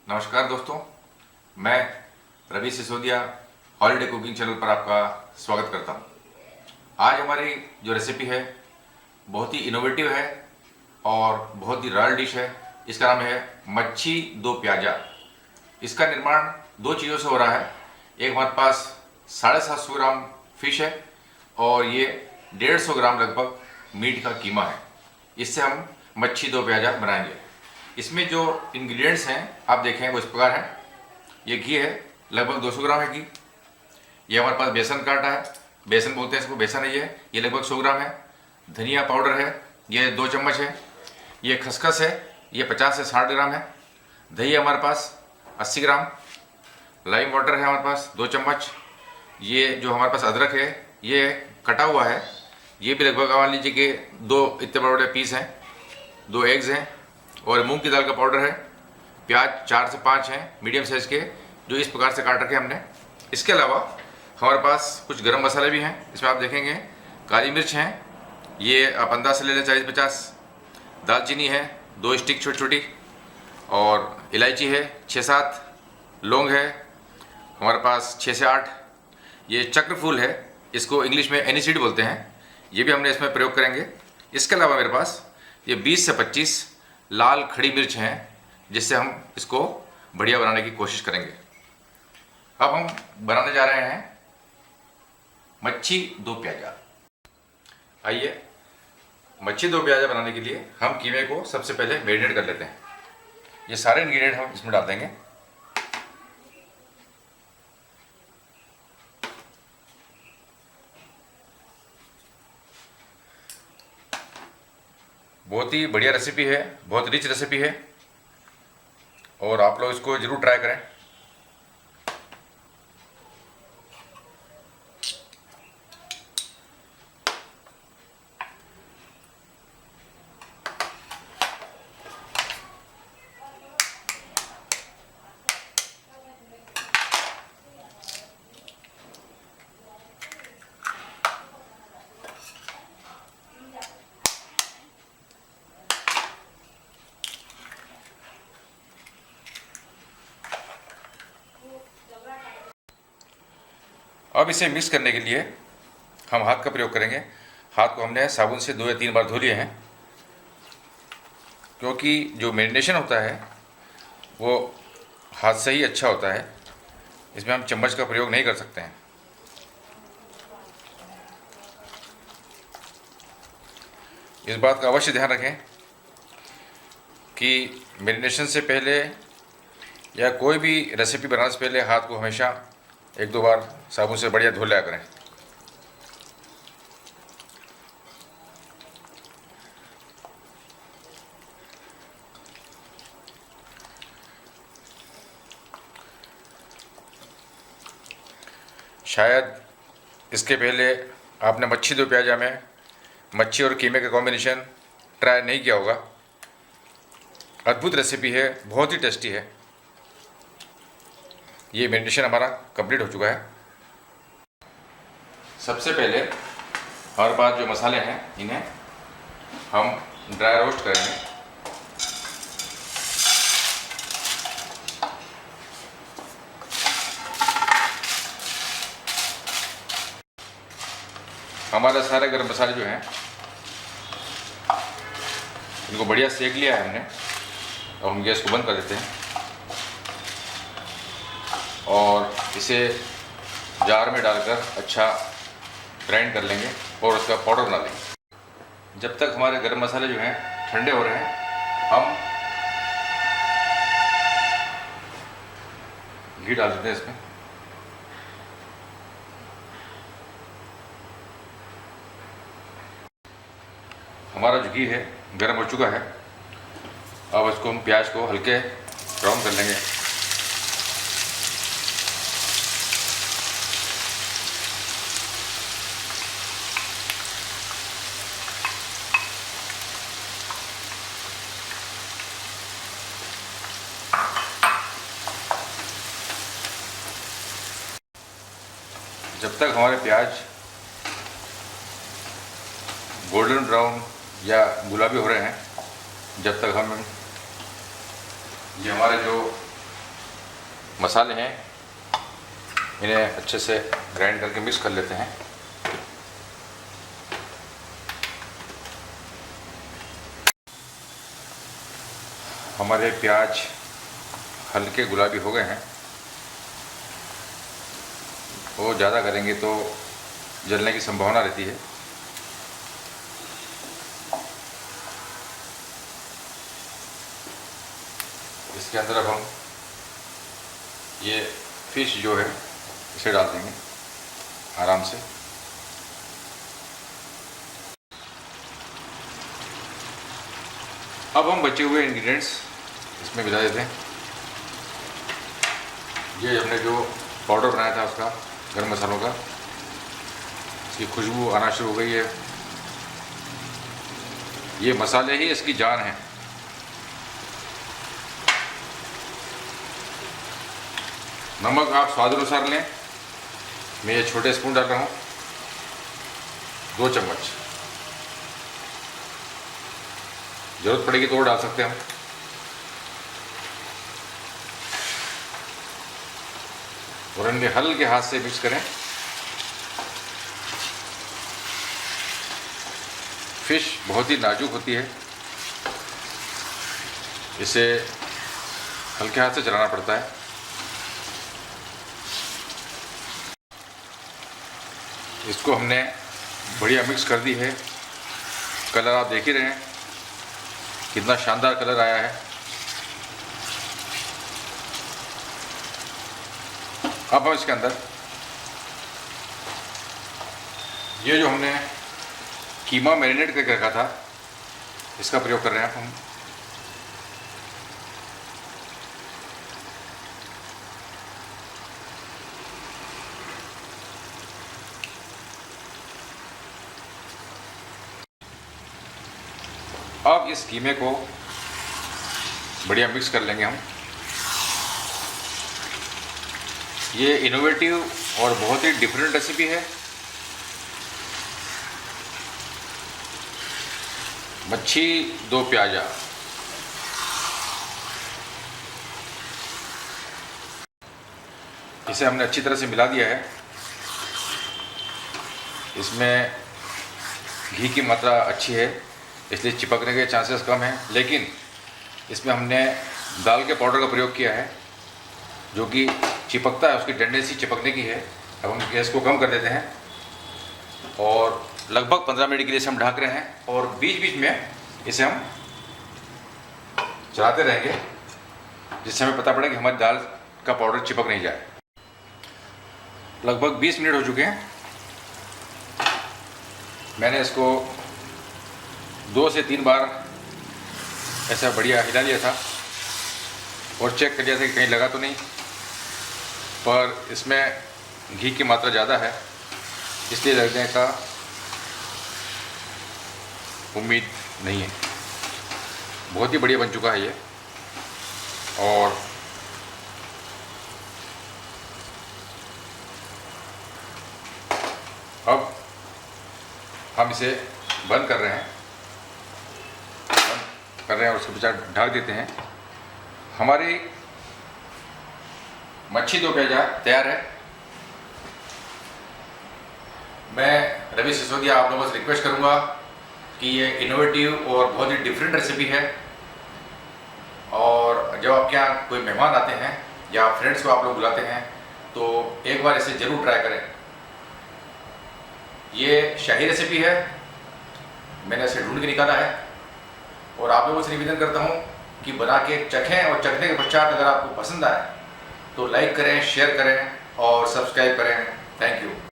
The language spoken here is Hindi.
नमस्कार दोस्तों, मैं Ravi Sisodia holiday cooking channel पर आपका स्वागत करता हूं। आज हमारी जो रेसिपी है बहुत ही इनोवेटिव है और बहुत ही रॉयल डिश है। इसका नाम है मच्छी दो प्याजा। इसका निर्माण दो चीज़ों से हो रहा है। एक हमारे पास 750 ग्राम फिश है और ये 150 ग्राम लगभग मीट का कीमा है। इससे हम मच्छी दो प्याजा बनाएंगे। इसमें जो इंग्रेडिएंट्स हैं आप देखें वो इस प्रकार हैं। ये घी है, लगभग 200 ग्राम है घी। ये हमारे पास बेसन का आटा है, बेसन बोलते हैं इसको, बेसन है ये लगभग 100 ग्राम है। धनिया पाउडर है, ये 2 चम्मच है। ये खसखस है, ये 50 से 60 ग्राम है। दही है हमारे पास 80 ग्राम। लाइम वाटर है हमारे पास 2 चम्मच। ये जो हमारे पास अदरक है ये कटा हुआ है, ये भी लगभग मान लीजिए कि 2 इतने बड़े बड़े पीस हैं। 2 एग्स हैं और मूंग की दाल का पाउडर है। प्याज 4 से 5 हैं मीडियम साइज़ के, जो इस प्रकार से काट रखे हमने। इसके अलावा हमारे पास कुछ गरम मसाले भी हैं। इसमें आप देखेंगे काली मिर्च हैं, ये आप अंदाज से ले लें 40-50। दालचीनी है 2 स्टिक छोटी छोटी, और इलायची है 6-7। लौंग है हमारे पास 6 से 8। ये चक्र फूल है, इसको इंग्लिश में एनीसीड बोलते हैं, ये भी हमने इसमें प्रयोग करेंगे। इसके अलावा मेरे पास ये 20 से 25 लाल खड़ी मिर्च हैं, जिससे हम इसको बढ़िया बनाने की कोशिश करेंगे। अब हम बनाने जा रहे हैं मच्छी दो प्याजा। आइए, मच्छी दो प्याजा बनाने के लिए हम कीमे को सबसे पहले मैरिनेट कर लेते हैं। ये सारे इंग्रेडिएंट हम इसमें डाल देंगे। बहुत ही बढ़िया रेसिपी है, बहुत रिच रेसिपी है और आप लोग इसको ज़रूर ट्राई करें। अब इसे मिक्स करने के लिए हम हाथ का प्रयोग करेंगे। हाथ को हमने साबुन से 2 या 3 बार धो लिए हैं, क्योंकि जो मैरिनेशन होता है वो हाथ से ही अच्छा होता है। इसमें हम चम्मच का प्रयोग नहीं कर सकते हैं। इस बात का अवश्य ध्यान रखें कि मैरिनेशन से पहले या कोई भी रेसिपी बनाने से पहले हाथ को हमेशा 1-2 बार साबुन से बढ़िया धो लिया करें। शायद इसके पहले आपने मच्छी दो प्याजा में मच्छी और कीमे का कॉम्बिनेशन ट्राई नहीं किया होगा। अद्भुत रेसिपी है, बहुत ही टेस्टी है। ये मैरिनेशन हमारा कंप्लीट हो चुका है। सबसे पहले हमारे पास जो मसाले हैं इन्हें हम ड्राई रोस्ट करेंगे। हमारे सारे गरम मसाले जो हैं इनको बढ़िया सेक लिया है हमने। अब हम गैस को बंद कर देते हैं और इसे जार में डालकर अच्छा ग्राइंड कर लेंगे और उसका पाउडर बना लेंगे। जब तक हमारे गरम मसाले जो हैं ठंडे हो रहे हैं, हम घी डाल देते हैं इसमें। हमारा जो घी है गर्म हो चुका है। अब इसको हम प्याज को हल्के ब्राउन कर लेंगे। जब तक हमारे प्याज गोल्डन ब्राउन या गुलाबी हो रहे हैं, जब तक हम ये हमारे जो मसाले हैं, इन्हें अच्छे से ग्राइंड करके मिक्स कर लेते हैं। हमारे प्याज हल्के गुलाबी हो गए हैं। वो ज़्यादा करेंगे तो जलने की संभावना रहती है। इसके अंदर अब हम ये फिश जो है इसे डाल देंगे आराम से। अब हम बचे हुए इंग्रेडिएंट्स इसमें मिला देते हैं। ये हमने जो पाउडर बनाया था उसका, गरम मसालों का, इसकी खुशबू आना शुरू हो गई है। ये मसाले ही इसकी जान है। नमक आप स्वाद अनुसार लें। मैं ये छोटे स्पून डाल रहा हूँ, 2 चम्मच। जरूरत पड़ेगी तो और डाल सकते हैं हम। और इन्हें हल्के हाथ से मिक्स करें। फिश बहुत ही नाजुक होती है, इसे हल्के हाथ से चलाना पड़ता है। इसको हमने बढ़िया मिक्स कर दी है। कलर आप देख ही रहे हैं कितना शानदार कलर आया है। अब हम इसके अंदर ये जो हमने कीमा मैरिनेट करके रखा था इसका प्रयोग कर रहे हैं हम। अब इस कीमे को बढ़िया मिक्स कर लेंगे हम। ये इनोवेटिव और बहुत ही डिफरेंट रेसिपी है। मच्छी दो प्याजा। इसे हमने अच्छी तरह से मिला दिया है। इसमें घी की मात्रा अच्छी है, इसलिए चिपकने के चांसेस कम हैं। लेकिन इसमें हमने दाल के पाउडर का प्रयोग किया है जो कि चिपकता है, उसकी टेंडेंसी चिपकने की है। अब हम गैस को कम कर देते हैं और लगभग 15 मिनट के लिए इसे हम ढक रहे हैं। और बीच बीच में इसे हम चलाते रहेंगे जिससे हमें पता पड़े कि हमारी दाल का पाउडर चिपक नहीं जाए। लगभग 20 मिनट हो चुके हैं। मैंने इसको 2 से 3 बार ऐसा बढ़िया हिला लिया था और चेक कर लिया था कि कहीं लगा तो नहीं। पर इसमें घी की मात्रा ज़्यादा है, इसलिए लगने का उम्मीद नहीं है। बहुत ही बढ़िया बन चुका है ये। और अब हम इसे बंद कर रहे हैं, और उसके पीछे ढक देते हैं। हमारी मच्छी दो प्याजा तैयार है। मैं रवि सिसोदिया आप लोगों से रिक्वेस्ट करूंगा कि ये इनोवेटिव और बहुत ही डिफरेंट रेसिपी है। और जब आपके यहाँ कोई मेहमान आते हैं या फ्रेंड्स को आप लोग बुलाते हैं तो एक बार इसे ज़रूर ट्राई करें। ये शाही रेसिपी है, मैंने इसे ढूंढ के निकाला है और आप लोगों से निवेदन करता हूँ कि बना के चखें और चखने के पश्चात अगर आपको पसंद आए तो लाइक करें, शेयर करें और सब्सक्राइब करें। Thank you.